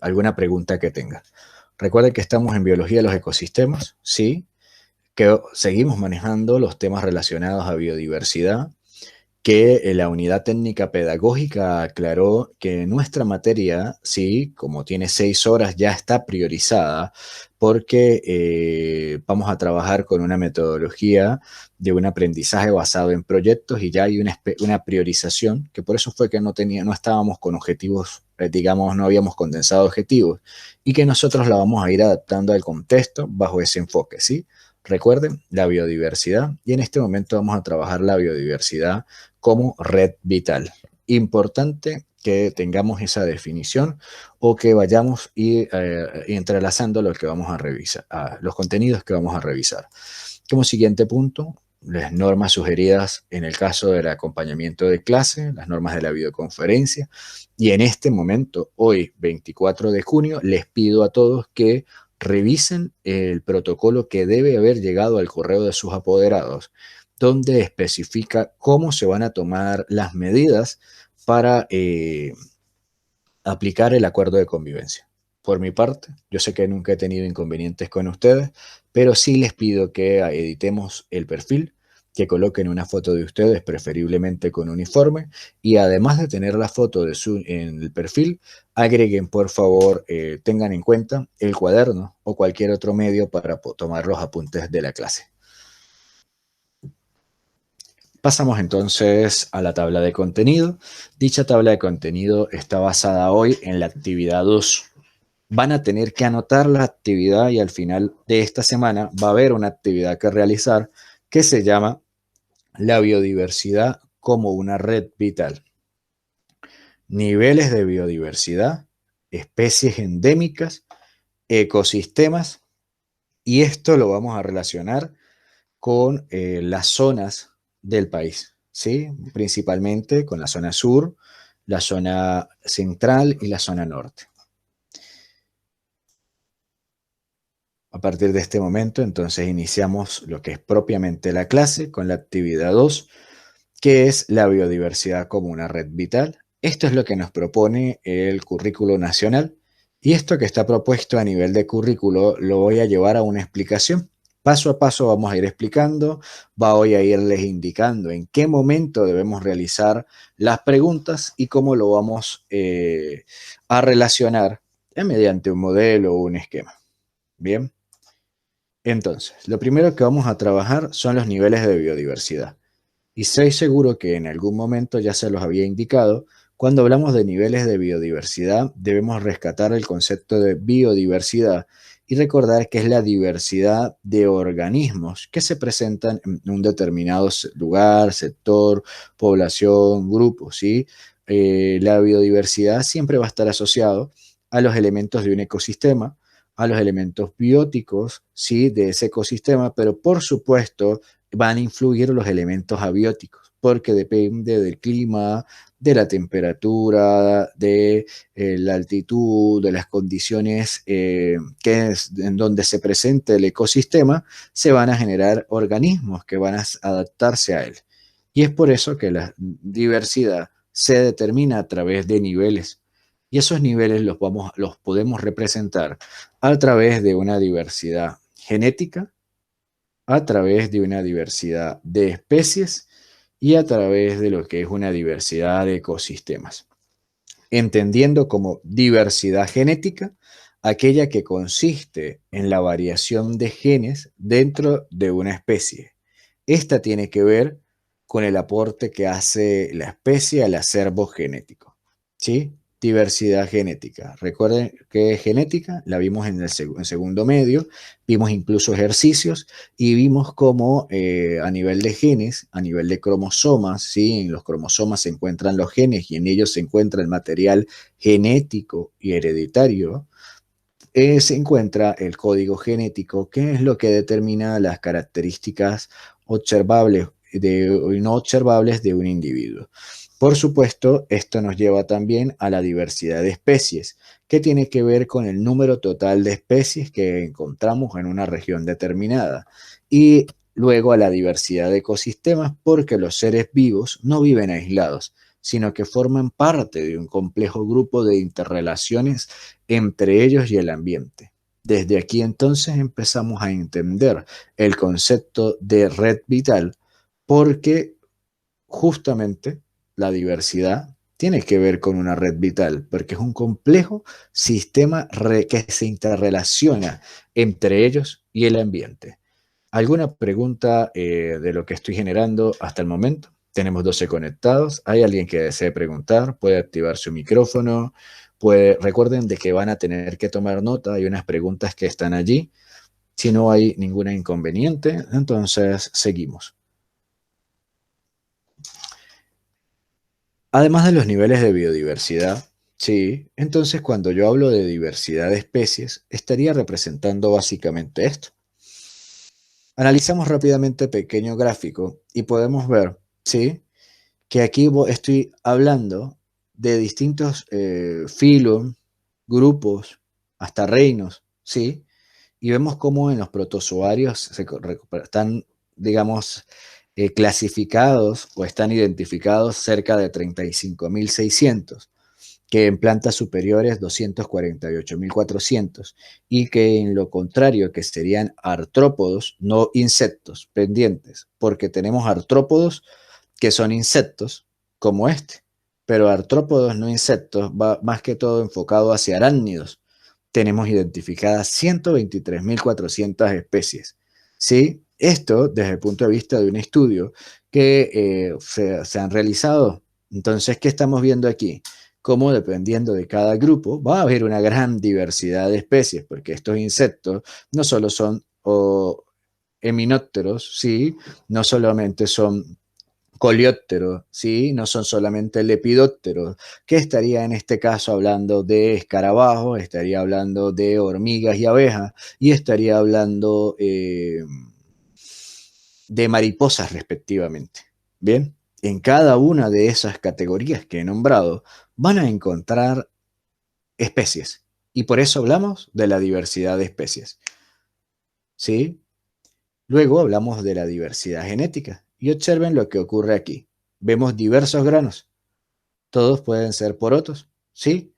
alguna pregunta que tenga. Recuerden que estamos en Biología de los Ecosistemas, ¿sí? Que seguimos manejando los temas relacionados a biodiversidad, que la unidad técnica pedagógica aclaró que nuestra materia, sí, como tiene 6 horas, ya está priorizada porque vamos a trabajar con una metodología de un aprendizaje basado en proyectos y ya hay una priorización, que por eso fue que no estábamos con objetivos, digamos, no habíamos condensado objetivos y que nosotros la vamos a ir adaptando al contexto bajo ese enfoque, ¿sí? Recuerden la biodiversidad y en este momento vamos a trabajar la biodiversidad como red vital. Importante que tengamos esa definición o que vayamos entrelazando lo que vamos a revisar, los contenidos que vamos a revisar. Como siguiente punto, las normas sugeridas en el caso del acompañamiento de clase, las normas de la videoconferencia. Y en este momento, hoy 24 de junio, les pido a todos que revisen el protocolo que debe haber llegado al correo de sus apoderados, donde especifica cómo se van a tomar las medidas para aplicar el acuerdo de convivencia. Por mi parte, yo sé que nunca he tenido inconvenientes con ustedes, pero sí les pido que editemos el perfil, que coloquen una foto de ustedes, preferiblemente con uniforme, y además de tener la foto en el perfil, agreguen, por favor, tengan en cuenta el cuaderno o cualquier otro medio para tomar los apuntes de la clase. Pasamos entonces a la tabla de contenido. Dicha tabla de contenido está basada hoy en la actividad 2. Van a tener que anotar la actividad y al final de esta semana va a haber una actividad que realizar que se llama la biodiversidad como una red vital. Niveles de biodiversidad, especies endémicas, ecosistemas, y esto lo vamos a relacionar con las zonas del país, ¿sí? Principalmente con la zona sur, la zona central y la zona norte. A partir de este momento, entonces, iniciamos lo que es propiamente la clase con la actividad 2, que es la biodiversidad como una red vital. Esto es lo que nos propone el currículo nacional y esto que está propuesto a nivel de currículo lo voy a llevar a una explicación. Paso a paso vamos a ir explicando, voy a irles indicando en qué momento debemos realizar las preguntas y cómo lo vamos a relacionar mediante un modelo o un esquema. Bien. Entonces, lo primero que vamos a trabajar son los niveles de biodiversidad. Y estoy seguro que en algún momento ya se los había indicado, cuando hablamos de niveles de biodiversidad, debemos rescatar el concepto de biodiversidad y recordar que es la diversidad de organismos que se presentan en un determinado lugar, sector, población, grupo, ¿sí? La biodiversidad siempre va a estar asociado a los elementos de un ecosistema, a los elementos bióticos, ¿sí? De ese ecosistema, pero por supuesto van a influir los elementos abióticos, porque depende del clima, de la temperatura, de la altitud, de las condiciones en donde se presente el ecosistema, se van a generar organismos que van a adaptarse a él. Y es por eso que la diversidad se determina a través de niveles. Y esos niveles los podemos representar a través de una diversidad genética, a través de una diversidad de especies y a través de lo que es una diversidad de ecosistemas. Entendiendo como diversidad genética aquella que consiste en la variación de genes dentro de una especie. Esta tiene que ver con el aporte que hace la especie al acervo genético, ¿sí? Diversidad genética. Recuerden que genética la vimos en el segundo medio, vimos incluso ejercicios y vimos cómo a nivel de genes, a nivel de cromosomas, ¿sí? En los cromosomas se encuentran los genes y en ellos se encuentra el material genético y hereditario. Se encuentra el código genético, que es lo que determina las características observables y no observables de un individuo. Por supuesto, esto nos lleva también a la diversidad de especies, que tiene que ver con el número total de especies que encontramos en una región determinada. Y luego a la diversidad de ecosistemas, porque los seres vivos no viven aislados, sino que forman parte de un complejo grupo de interrelaciones entre ellos y el ambiente. Desde aquí entonces empezamos a entender el concepto de red vital porque justamente la diversidad tiene que ver con una red vital, porque es un complejo sistema que se interrelaciona entre ellos y el ambiente. ¿Alguna pregunta de lo que estoy generando hasta el momento? Tenemos 12 conectados. ¿Hay alguien que desee preguntar? Puede activar su micrófono. Recuerden de que van a tener que tomar nota. Hay unas preguntas que están allí. Si no hay ninguna inconveniente, entonces seguimos. Además de los niveles de biodiversidad, sí, entonces cuando yo hablo de diversidad de especies, estaría representando básicamente esto. Analizamos rápidamente el pequeño gráfico y podemos ver, sí, que aquí estoy hablando de distintos filos, grupos, hasta reinos, sí, y vemos cómo en los protozoarios están, digamos, clasificados o están identificados cerca de 35.600, que en plantas superiores 248.400 y que en lo contrario que serían artrópodos, no insectos, pendientes, porque tenemos artrópodos que son insectos como este, pero artrópodos no insectos va más que todo enfocado hacia arácnidos. Tenemos identificadas 123.400 especies. ¿Sí? Esto desde el punto de vista de un estudio que se han realizado. Entonces, ¿qué estamos viendo aquí? Cómo dependiendo de cada grupo va a haber una gran diversidad de especies, porque estos insectos no solo son eminópteros, ¿sí? No solamente son coleópteros, ¿sí? No son solamente lepidópteros, que estaría en este caso hablando de escarabajos, estaría hablando de hormigas y abejas, y estaría hablando de mariposas respectivamente. Bien, en cada una de esas categorías que he nombrado van a encontrar especies, y por eso hablamos de la diversidad de especies, ¿sí? Luego hablamos de la diversidad genética, y observen lo que ocurre aquí. Vemos diversos granos. Todos pueden ser porotos, ¿sí?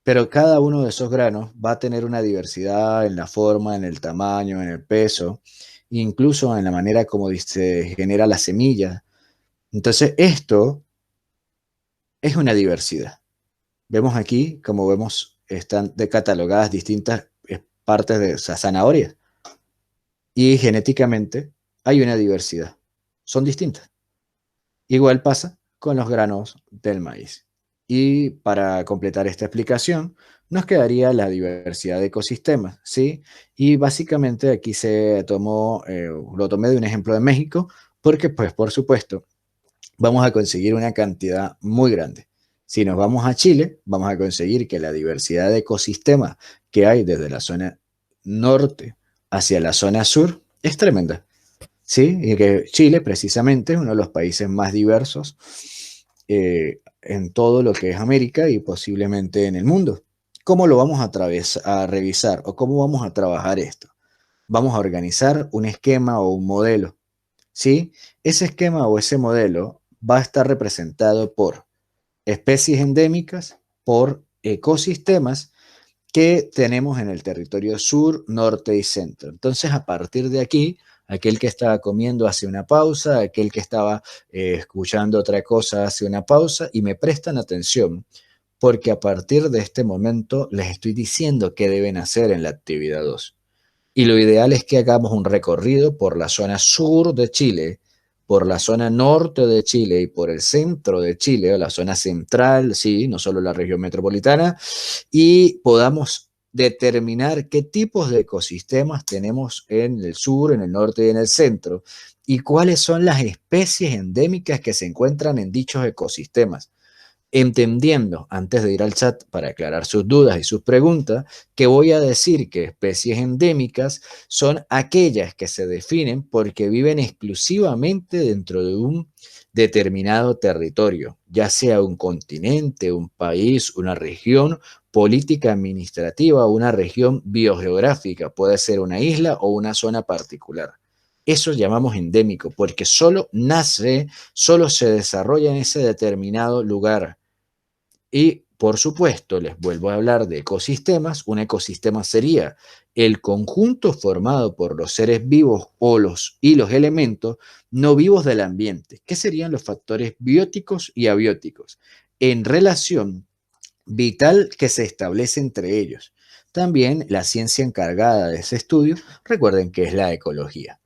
Pero cada uno de esos granos va a tener una diversidad en la forma, en el tamaño, en el peso, incluso en la manera como se genera la semilla. Entonces, esto es una diversidad. Vemos aquí, como vemos, están catalogadas distintas partes de esa zanahoria. Y genéticamente hay una diversidad. Son distintas. Igual pasa con los granos del maíz. Y para completar esta explicación, nos quedaría la diversidad de ecosistemas, ¿sí? Y básicamente aquí lo tomé de un ejemplo de México, porque pues por supuesto vamos a conseguir una cantidad muy grande. Si nos vamos a Chile, vamos a conseguir que la diversidad de ecosistemas que hay desde la zona norte hacia la zona sur es tremenda. ¿Sí? Y que Chile precisamente es uno de los países más diversos en todo lo que es América y posiblemente en el mundo. ¿Cómo lo vamos a revisar o cómo vamos a trabajar esto? Vamos a organizar un esquema o un modelo, ¿sí? Ese esquema o ese modelo va a estar representado por especies endémicas, por ecosistemas que tenemos en el territorio sur, norte y centro. Entonces, a partir de aquí, aquel que estaba comiendo hace una pausa, aquel que estaba escuchando otra cosa hace una pausa y me prestan atención, porque a partir de este momento les estoy diciendo qué deben hacer en la actividad 2. Y lo ideal es que hagamos un recorrido por la zona sur de Chile, por la zona norte de Chile y por el centro de Chile, o la zona central, sí, no solo la región metropolitana, y podamos determinar qué tipos de ecosistemas tenemos en el sur, en el norte y en el centro, y cuáles son las especies endémicas que se encuentran en dichos ecosistemas, entendiendo, antes de ir al chat para aclarar sus dudas y sus preguntas, que voy a decir que especies endémicas son aquellas que se definen porque viven exclusivamente dentro de un determinado territorio, ya sea un continente, un país, una región política administrativa o una región biogeográfica, puede ser una isla o una zona particular. Eso llamamos endémico, porque solo nace, solo se desarrolla en ese determinado lugar. Y, por supuesto, les vuelvo a hablar de ecosistemas. Un ecosistema sería el conjunto formado por los seres vivos y los elementos no vivos del ambiente, que serían los factores bióticos y abióticos, en relación vital que se establece entre ellos. También la ciencia encargada de ese estudio, recuerden que es la ecología.